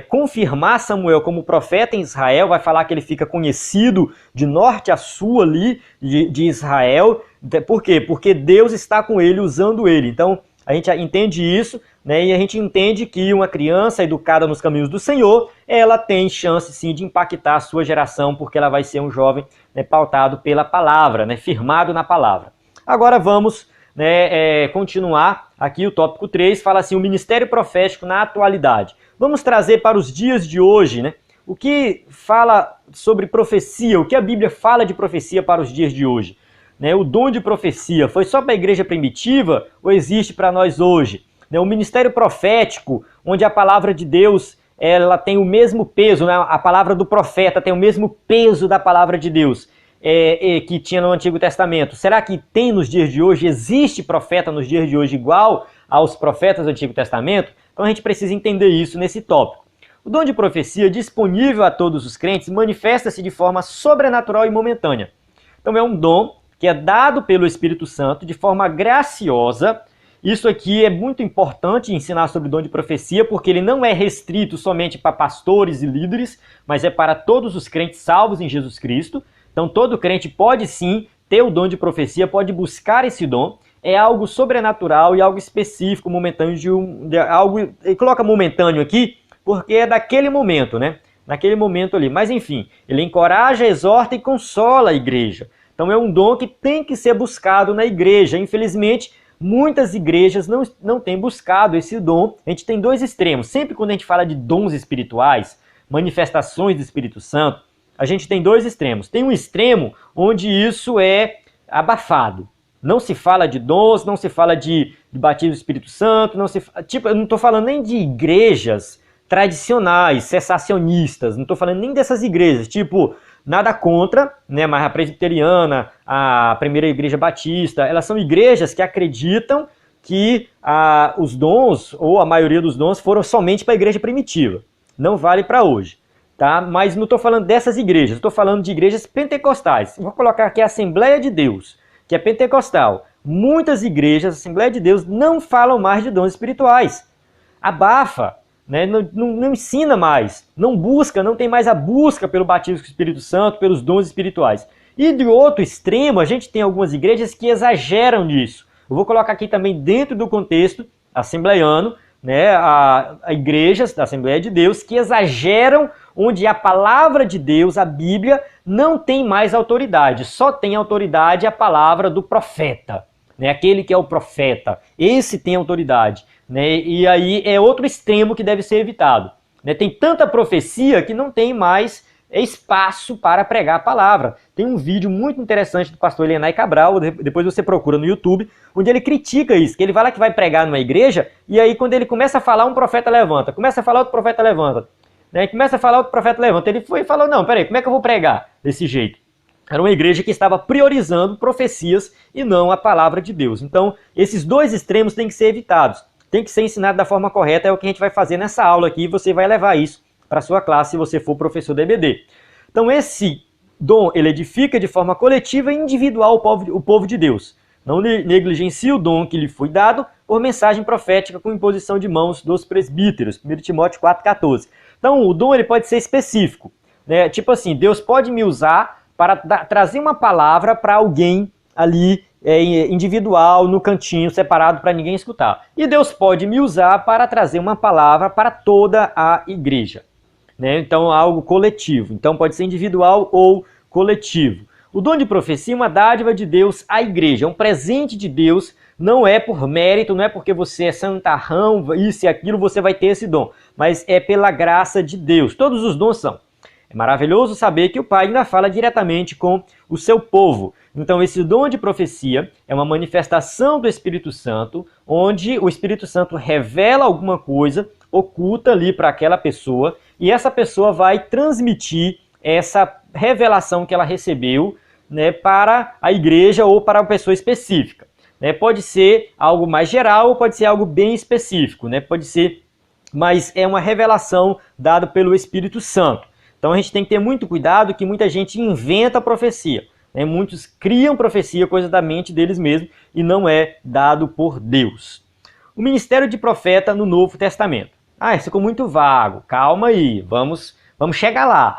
confirmar Samuel como profeta em Israel, vai falar que ele fica conhecido de norte a sul ali de Israel. Por quê? Porque Deus está com ele, usando ele. Então a gente entende isso, né? E a gente entende que uma criança educada nos caminhos do Senhor, ela tem chance sim de impactar a sua geração, porque ela vai ser um jovem, né, pautado pela palavra, né, firmado na palavra. Agora vamos, né, continuar aqui. O tópico 3 fala assim: o ministério profético na atualidade. Vamos trazer para os dias de hoje, né, o que fala sobre profecia, o que a Bíblia fala de profecia para os dias de hoje. Né, o dom de profecia foi só para a igreja primitiva ou existe para nós hoje? O ministério profético, onde a palavra de Deus ela tem o mesmo peso, né? A palavra do profeta tem o mesmo peso da palavra de Deus que tinha no Antigo Testamento. Será que tem nos dias de hoje? Existe profeta nos dias de hoje igual aos profetas do Antigo Testamento? Então a gente precisa entender isso nesse tópico. O dom de profecia disponível a todos os crentes manifesta-se de forma sobrenatural e momentânea. Então é um dom que é dado pelo Espírito Santo de forma graciosa. Isso aqui é muito importante ensinar sobre o dom de profecia, porque ele não é restrito somente para pastores e líderes, mas é para todos os crentes salvos em Jesus Cristo. Então todo crente pode sim ter o dom de profecia, pode buscar esse dom. É algo sobrenatural e algo específico, momentâneo, algo. Ele coloca momentâneo aqui, porque é daquele momento, né? Naquele momento ali. Mas enfim, ele encoraja, exorta e consola a igreja. Então é um dom que tem que ser buscado na igreja. Infelizmente, muitas igrejas não têm buscado esse dom. A gente tem dois extremos. Sempre quando a gente fala de dons espirituais, manifestações do Espírito Santo, a gente tem dois extremos. Tem um extremo onde isso é abafado. Não se fala de dons, não se fala de batismo do Espírito Santo, eu não estou falando nem de igrejas tradicionais, cessacionistas, não estou falando nem dessas igrejas, tipo, nada contra, né, mas a presbiteriana, a primeira igreja batista, elas são igrejas que acreditam que os dons, ou a maioria dos dons, foram somente para a igreja primitiva. Não vale para hoje, tá? Mas não estou falando dessas igrejas, estou falando de igrejas pentecostais. Vou colocar aqui a Assembleia de Deus, que é pentecostal. Muitas igrejas, Assembleia de Deus, não falam mais de dons espirituais. Abafa. Né? Não ensina mais, não busca, não tem mais a busca pelo batismo com o Espírito Santo, pelos dons espirituais. E de outro extremo, a gente tem algumas igrejas que exageram nisso. Eu vou colocar aqui também dentro do contexto assembleiano, né, a igrejas da Assembleia de Deus que exageram, onde a palavra de Deus, a Bíblia, não tem mais autoridade, só tem autoridade a palavra do profeta, né, aquele que é o profeta, esse tem autoridade. Né? E aí é outro extremo que deve ser evitado. Né? Tem tanta profecia que não tem mais espaço para pregar a palavra. Tem um vídeo muito interessante do pastor Elenay Cabral, depois você procura no YouTube, onde ele critica isso, que ele fala que vai pregar numa igreja, e aí quando ele começa a falar, um profeta levanta, começa a falar, outro profeta levanta, né? Começa a falar, outro profeta levanta. Ele foi e falou, não, peraí, como é que eu vou pregar desse jeito? Era uma igreja que estava priorizando profecias e não a palavra de Deus. Então, esses dois extremos têm que ser evitados. Tem que ser ensinado da forma correta, é o que a gente vai fazer nessa aula aqui, e você vai levar isso para a sua classe se você for professor da EBD. Então esse dom, ele edifica de forma coletiva e individual o povo de Deus. Não negligencie o dom que lhe foi dado por mensagem profética com imposição de mãos dos presbíteros. 1 Timóteo 4,14. Então o dom ele pode ser específico. Né? Tipo assim, Deus pode me usar para trazer uma palavra para alguém ali, individual, no cantinho, separado para ninguém escutar. E Deus pode me usar para trazer uma palavra para toda a igreja. Né? Então, algo coletivo. Então, pode ser individual ou coletivo. O dom de profecia é uma dádiva de Deus à igreja. É um presente de Deus, não é por mérito, não é porque você é santarrão, isso e aquilo, você vai ter esse dom. Mas é pela graça de Deus. Todos os dons são. É maravilhoso saber que o Pai ainda fala diretamente com o seu povo. Então, esse dom de profecia é uma manifestação do Espírito Santo, onde o Espírito Santo revela alguma coisa oculta ali para aquela pessoa, e essa pessoa vai transmitir essa revelação que ela recebeu, né, para a igreja ou para uma pessoa específica. Né? Pode ser algo mais geral ou pode ser algo bem específico, né? Pode ser, mas é uma revelação dada pelo Espírito Santo. Então a gente tem que ter muito cuidado que muita gente inventa profecia. Né? Muitos criam profecia, coisa da mente deles mesmos, e não é dado por Deus. O ministério de profeta no Novo Testamento. Isso ficou muito vago. Calma aí, vamos chegar lá.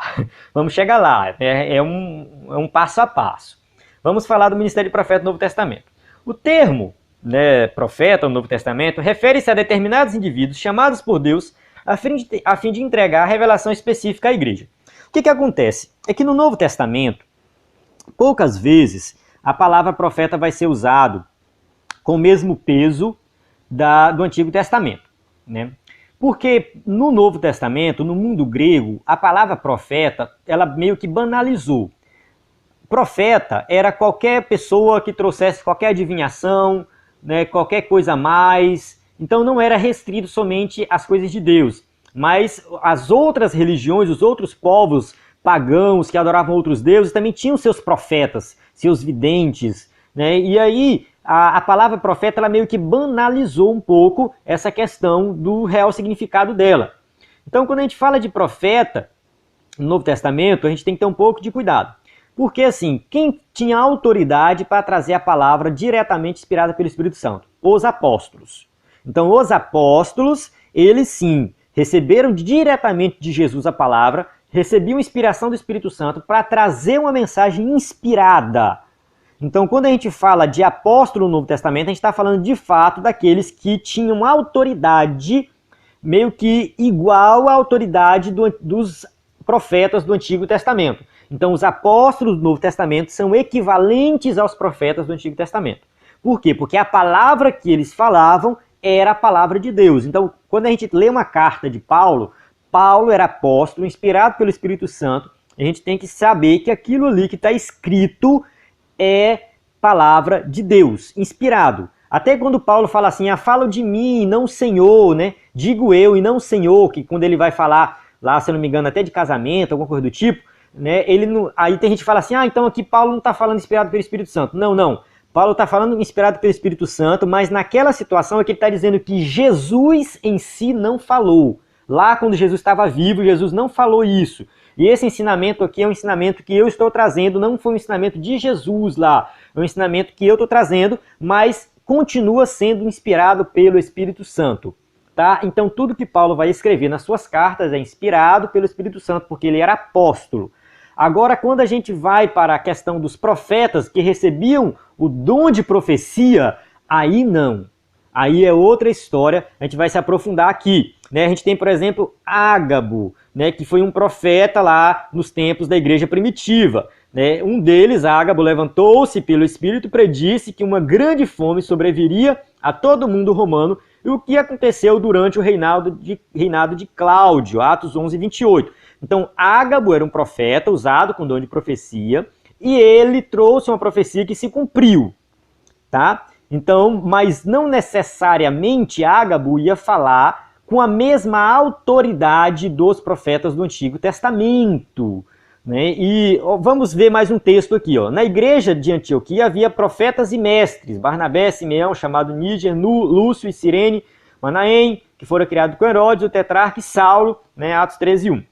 Vamos chegar lá. É um passo a passo. Vamos falar do ministério de profeta no Novo Testamento. O termo, né, profeta no Novo Testamento refere-se a determinados indivíduos chamados por Deus a fim de entregar a revelação específica à igreja. O que acontece? É que no Novo Testamento, poucas vezes a palavra profeta vai ser usado com o mesmo peso do Antigo Testamento. Né? Porque no Novo Testamento, no mundo grego, a palavra profeta, ela meio que banalizou. Profeta era qualquer pessoa que trouxesse qualquer adivinhação, né, qualquer coisa a mais. Então não era restrito somente às coisas de Deus, mas as outras religiões, os outros povos pagãos que adoravam outros deuses também tinham seus profetas, seus videntes, né? E aí a palavra profeta ela meio que banalizou um pouco essa questão do real significado dela. Então quando a gente fala de profeta no Novo Testamento, a gente tem que ter um pouco de cuidado. Porque assim, quem tinha autoridade para trazer a palavra diretamente inspirada pelo Espírito Santo? Os apóstolos. Então os apóstolos, eles sim, receberam diretamente de Jesus a palavra, recebiam inspiração do Espírito Santo para trazer uma mensagem inspirada. Então quando a gente fala de apóstolo no Novo Testamento, a gente está falando de fato daqueles que tinham autoridade meio que igual à autoridade dos profetas do Antigo Testamento. Então os apóstolos do Novo Testamento são equivalentes aos profetas do Antigo Testamento. Por quê? Porque a palavra que eles falavam era a palavra de Deus. Então, quando a gente lê uma carta de Paulo, Paulo era apóstolo, inspirado pelo Espírito Santo, a gente tem que saber que aquilo ali que está escrito é palavra de Deus, inspirado. Até quando Paulo fala assim, falo de mim e não Senhor, né? Digo eu e não Senhor, que quando ele vai falar lá, se eu não me engano, até de casamento, alguma coisa do tipo, né? Aí tem gente que fala assim, então aqui Paulo não está falando inspirado pelo Espírito Santo. Não. Paulo está falando inspirado pelo Espírito Santo, mas naquela situação é que ele está dizendo que Jesus em si não falou. Lá quando Jesus estava vivo, Jesus não falou isso. E esse ensinamento aqui é um ensinamento que eu estou trazendo, não foi um ensinamento de Jesus lá, é um ensinamento que eu estou trazendo, mas continua sendo inspirado pelo Espírito Santo. Tá? Então tudo que Paulo vai escrever nas suas cartas é inspirado pelo Espírito Santo, porque ele era apóstolo. Agora, quando a gente vai para a questão dos profetas que recebiam o dom de profecia, aí não. Aí é outra história, a gente vai se aprofundar aqui. Né? A gente tem, por exemplo, Ágabo, né, que foi um profeta lá nos tempos da igreja primitiva. Né? Um deles, Ágabo, levantou-se pelo Espírito e predisse que uma grande fome sobreviria a todo mundo romano, e o que aconteceu durante o reinado de Cláudio, Atos 11, 28. Então, Ágabo era um profeta usado com dom de profecia, e ele trouxe uma profecia que se cumpriu, tá? Então, mas não necessariamente Ágabo ia falar com a mesma autoridade dos profetas do Antigo Testamento. Né? E vamos ver mais um texto aqui. Na igreja de Antioquia havia profetas e mestres, Barnabé, Simeão, chamado Níger, Lúcio e Cirene, Manaém, que foram criados com Herodes, o tetrarca e Saulo, né? Atos 13, 1.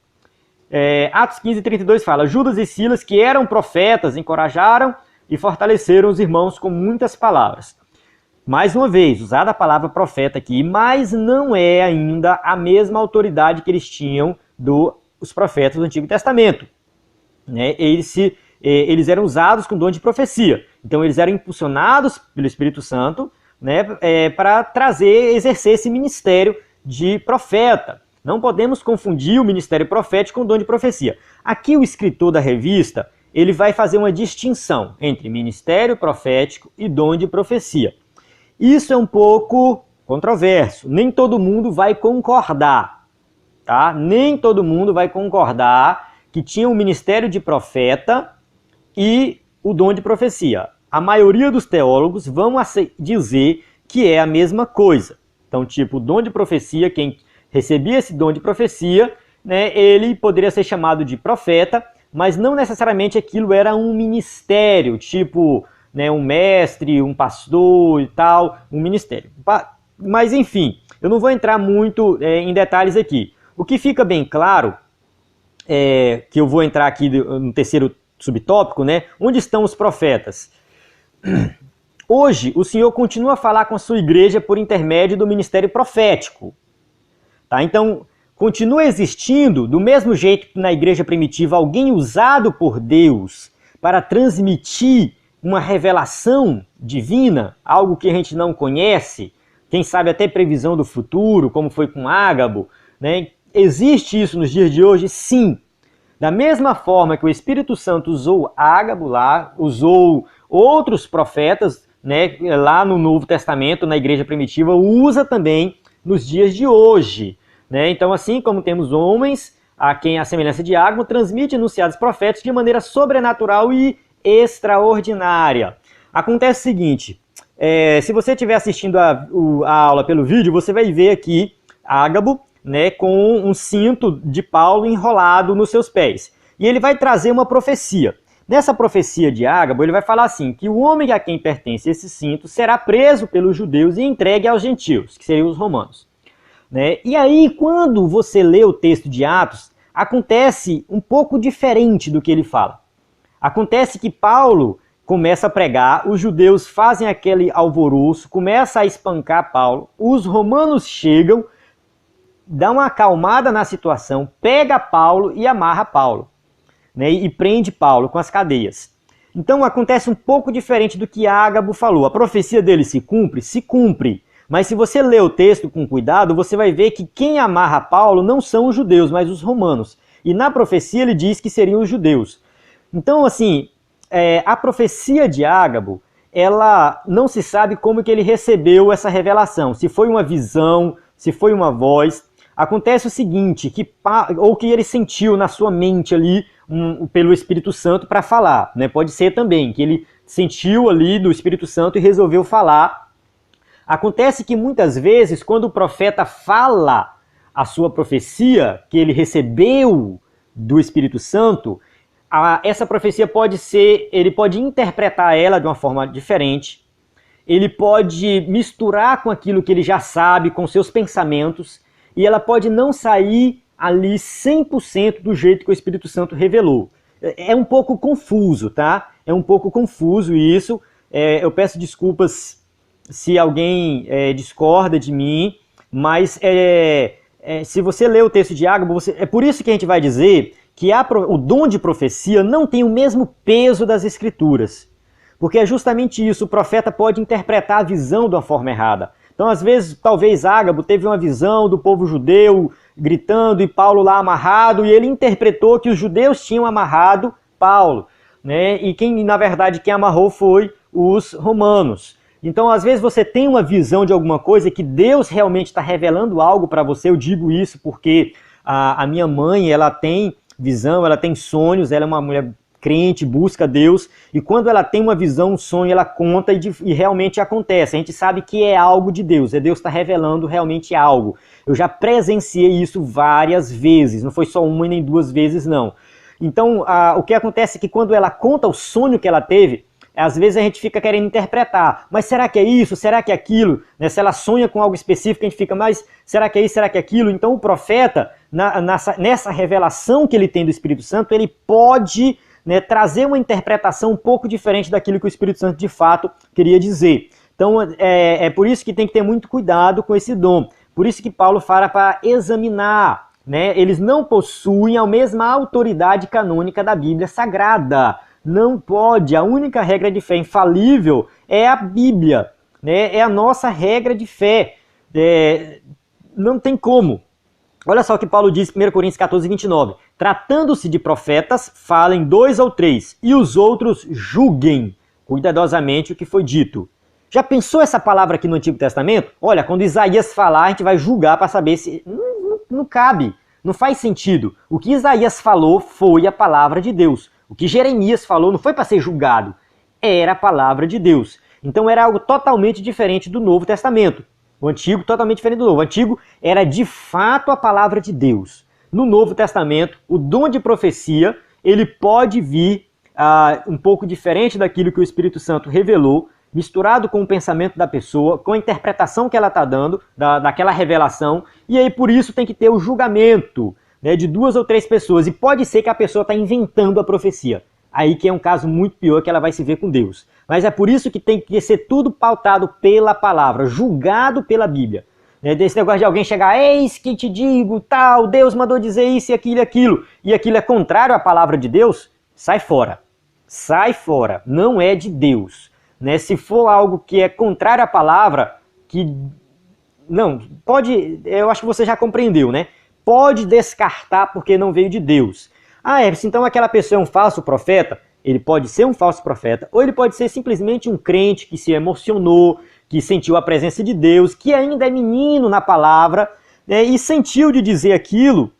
Atos 15, 32 fala, Judas e Silas, que eram profetas, encorajaram e fortaleceram os irmãos com muitas palavras. Mais uma vez, usada a palavra profeta aqui, mas não é ainda a mesma autoridade que eles tinham dos profetas do Antigo Testamento. Né? Eles eram usados com dom de profecia. Então eles eram impulsionados pelo Espírito Santo, né, para exercer esse ministério de profeta. Não podemos confundir o ministério profético com o dom de profecia. Aqui o escritor da revista ele vai fazer uma distinção entre ministério profético e dom de profecia. Isso é um pouco controverso. Nem todo mundo vai concordar. Tá? Nem todo mundo vai concordar que tinha o ministério de profeta e o dom de profecia. A maioria dos teólogos vão dizer que é a mesma coisa. Então, tipo, o dom de profecia, quem recebia esse dom de profecia, né, ele poderia ser chamado de profeta, mas não necessariamente aquilo era um ministério, tipo, né, um mestre, um pastor e tal, um ministério. Mas, enfim, eu não vou entrar muito em detalhes aqui. O que fica bem claro, que eu vou entrar aqui no terceiro subtópico, né, onde estão os profetas? Hoje, o Senhor continua a falar com a sua igreja por intermédio do ministério profético. Tá? Então, continua existindo, do mesmo jeito que na igreja primitiva, alguém usado por Deus para transmitir uma revelação divina, algo que a gente não conhece, quem sabe até previsão do futuro, como foi com Ágabo, né? Existe isso nos dias de hoje? Sim. Da mesma forma que o Espírito Santo usou Ágabo lá, usou outros profetas, né, lá no Novo Testamento, na igreja primitiva, usa também nos dias de hoje. Né? Então, assim como temos homens a quem a semelhança de Ágabo transmite enunciados proféticos de maneira sobrenatural e extraordinária. Acontece o seguinte, se você estiver assistindo a aula pelo vídeo, você vai ver aqui Ágabo, né, com um cinto de Paulo enrolado nos seus pés. E ele vai trazer uma profecia. Nessa profecia de Ágabo, ele vai falar assim, que o homem a quem pertence esse cinto será preso pelos judeus e entregue aos gentios, que seriam os romanos. Né? E aí, quando você lê o texto de Atos, acontece um pouco diferente do que ele fala. Acontece que Paulo começa a pregar, os judeus fazem aquele alvoroço, começa a espancar Paulo, os romanos chegam, dão uma acalmada na situação, pega Paulo e amarra Paulo. Né, e prende Paulo com as cadeias. Então acontece um pouco diferente do que Ágabo falou. A profecia dele se cumpre? Se cumpre. Mas se você ler o texto com cuidado, você vai ver que quem amarra Paulo não são os judeus, mas os romanos. E na profecia ele diz que seriam os judeus. Então, assim, a profecia de Ágabo, ela não se sabe como que ele recebeu essa revelação. Se foi uma visão, se foi uma voz. Acontece o seguinte, ou que ele sentiu na sua mente ali, pelo Espírito Santo para falar, né? Pode ser também que ele sentiu ali do Espírito Santo e resolveu falar. Acontece que muitas vezes, quando o profeta fala a sua profecia, que ele recebeu do Espírito Santo, essa profecia ele pode interpretar ela de uma forma diferente, ele pode misturar com aquilo que ele já sabe, com seus pensamentos, e ela pode não sair ali 100% do jeito que o Espírito Santo revelou. É um pouco confuso, tá? É um pouco confuso isso. Eu peço desculpas se alguém discorda de mim, mas se você ler o texto de Ágabo, é por isso que a gente vai dizer que o dom de profecia não tem o mesmo peso das Escrituras. Porque é justamente isso, o profeta pode interpretar a visão de uma forma errada. Então, às vezes, talvez Ágabo teve uma visão do povo judeu gritando e Paulo lá amarrado, e ele interpretou que os judeus tinham amarrado Paulo, né? E na verdade, quem amarrou foi os romanos. Então, às vezes, você tem uma visão de alguma coisa que Deus realmente está revelando algo para você. Eu digo isso porque a minha mãe, ela tem visão, ela tem sonhos, ela é uma mulher crente, busca Deus, e quando ela tem uma visão, um sonho, ela conta e realmente acontece. A gente sabe que é algo de Deus, Deus está revelando realmente algo. Eu já presenciei isso várias vezes, não foi só uma e nem duas vezes, não. Então, o que acontece é que quando ela conta o sonho que ela teve, às vezes a gente fica querendo interpretar, mas será que é isso? Será que é aquilo? Né? Se ela sonha com algo específico, a gente fica, mas será que é isso? Será que é aquilo? Então o profeta, nessa revelação que ele tem do Espírito Santo, ele pode, né, trazer uma interpretação um pouco diferente daquilo que o Espírito Santo de fato queria dizer. Então é por isso que tem que ter muito cuidado com esse dom. Por isso que Paulo fala para examinar, né? Eles não possuem a mesma autoridade canônica da Bíblia Sagrada. Não pode, a única regra de fé infalível é a Bíblia, né? É a nossa regra de fé. Não tem como. Olha só o que Paulo diz em 1 Coríntios 14, 29. Tratando-se de profetas, falem 2 ou 3, e os outros julguem cuidadosamente o que foi dito. Já pensou essa palavra aqui no Antigo Testamento? Olha, quando Isaías falar, a gente vai julgar para saber se... Não cabe. Não faz sentido. O que Isaías falou foi a palavra de Deus. O que Jeremias falou não foi para ser julgado, era a palavra de Deus. Então era algo totalmente diferente do Novo Testamento. O Antigo totalmente diferente do Novo. O Antigo era de fato a palavra de Deus. No Novo Testamento, o dom de profecia, ele pode vir um pouco diferente daquilo que o Espírito Santo revelou, misturado com o pensamento da pessoa, com a interpretação que ela está dando daquela revelação, e aí por isso tem que ter o julgamento, né, de 2 ou 3 pessoas, e pode ser que a pessoa está inventando a profecia. Aí que é um caso muito pior, que ela vai se ver com Deus. Mas é por isso que tem que ser tudo pautado pela palavra, julgado pela Bíblia. Desse negócio de alguém chegar, eis que te digo, tal, Deus mandou dizer isso e aquilo é contrário à palavra de Deus, sai fora. Sai fora, não é de Deus. Né? Se for algo que é contrário à palavra, que não, pode, eu acho que você já compreendeu, né? Pode descartar porque não veio de Deus. Ah, então aquela pessoa é um falso profeta? Ele pode ser um falso profeta, ou ele pode ser simplesmente um crente que se emocionou, que sentiu a presença de Deus, que ainda é menino na palavra, né, e sentiu de dizer aquilo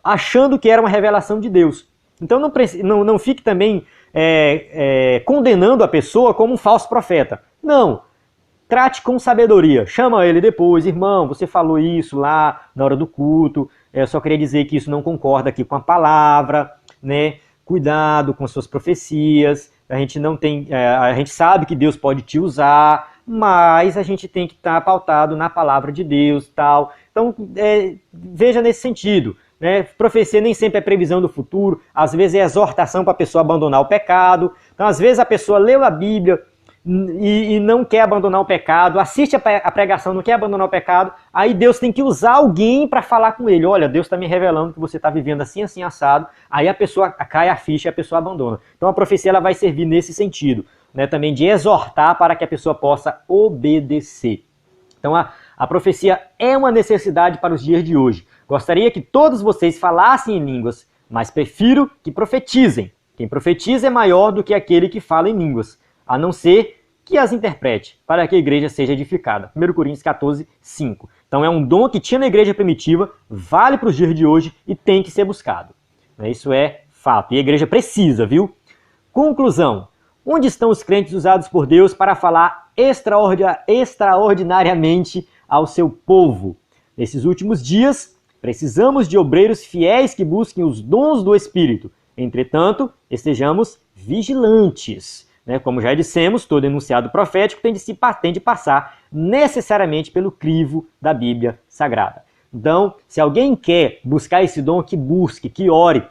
achando que era uma revelação de Deus. Então não fique também condenando a pessoa como um falso profeta. Não. Trate com sabedoria. Chama ele depois, irmão, você falou isso lá na hora do culto, eu só queria dizer que isso não concorda aqui com a palavra, né? Cuidado com suas profecias, a gente sabe que Deus pode te usar, mas a gente tem que estar pautado na palavra de Deus, tal. Então, veja nesse sentido, né? Profecia nem sempre é previsão do futuro, às vezes é exortação para a pessoa abandonar o pecado. Então, às vezes a pessoa leu a Bíblia e não quer abandonar o pecado, assiste a pregação, não quer abandonar o pecado, aí Deus tem que usar alguém para falar com ele. Olha, Deus está me revelando que você está vivendo assim, assim, assado. Aí a pessoa cai a ficha e a pessoa abandona. Então a profecia ela vai servir nesse sentido, né, também de exortar para que a pessoa possa obedecer. Então a profecia é uma necessidade para os dias de hoje. Gostaria que todos vocês falassem em línguas, mas prefiro que profetizem. Quem profetiza é maior do que aquele que fala em línguas, a não ser que as interprete, para que a igreja seja edificada. 1 Coríntios 14, 5. Então é um dom que tinha na igreja primitiva, vale para os dias de hoje e tem que ser buscado. Isso é fato. E a igreja precisa, viu? Conclusão. Onde estão os crentes usados por Deus para falar extraordinariamente ao seu povo? Nesses últimos dias, precisamos de obreiros fiéis que busquem os dons do Espírito. Entretanto, estejamos vigilantes. Como já dissemos, todo enunciado profético tem de passar necessariamente pelo crivo da Bíblia Sagrada. Então, se alguém quer buscar esse dom, que busque, que ore,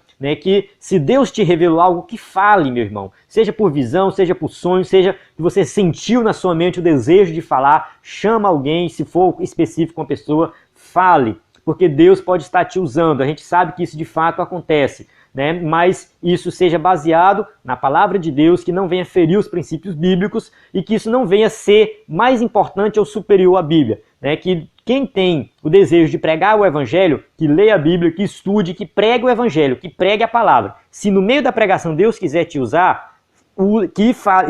que se Deus te revelou algo, que fale, meu irmão. Seja por visão, seja por sonho, seja que você sentiu na sua mente o desejo de falar, chama alguém, se for específico com a pessoa, fale, porque Deus pode estar te usando. A gente sabe que isso de fato acontece. Mas isso seja baseado na palavra de Deus, que não venha ferir os princípios bíblicos e que isso não venha ser mais importante ou superior à Bíblia. Que quem tem o desejo de pregar o Evangelho, que leia a Bíblia, que estude, que pregue o Evangelho, que pregue a palavra. Se no meio da pregação Deus quiser te usar,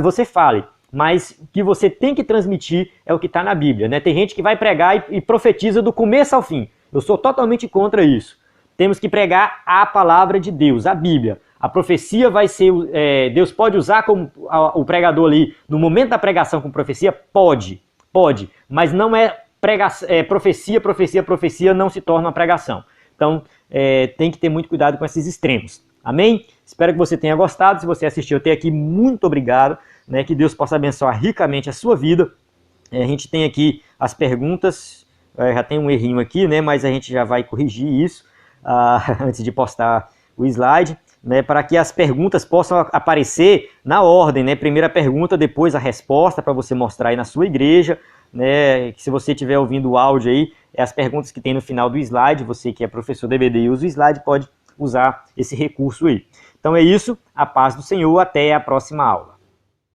você fale, mas o que você tem que transmitir é o que está na Bíblia. Tem gente que vai pregar e profetiza do começo ao fim. Eu sou totalmente contra isso. Temos que pregar a palavra de Deus, a Bíblia. A profecia vai ser... Deus pode usar como o pregador ali, no momento da pregação com profecia? Pode. Mas não é profecia não se torna uma pregação. Então, tem que ter muito cuidado com esses extremos. Amém? Espero que você tenha gostado. Se você assistiu até aqui, muito obrigado. Que Deus possa abençoar ricamente a sua vida. A gente tem aqui as perguntas. Já tem um errinho aqui, mas a gente já vai corrigir isso. Antes de postar o slide, para que as perguntas possam aparecer na ordem, primeira pergunta, depois a resposta, para você mostrar aí na sua igreja, que se você estiver ouvindo o áudio aí, as perguntas que tem no final do slide, você que é professor DBD e usa o slide, pode usar esse recurso aí. Então é isso, a paz do Senhor, até a próxima aula.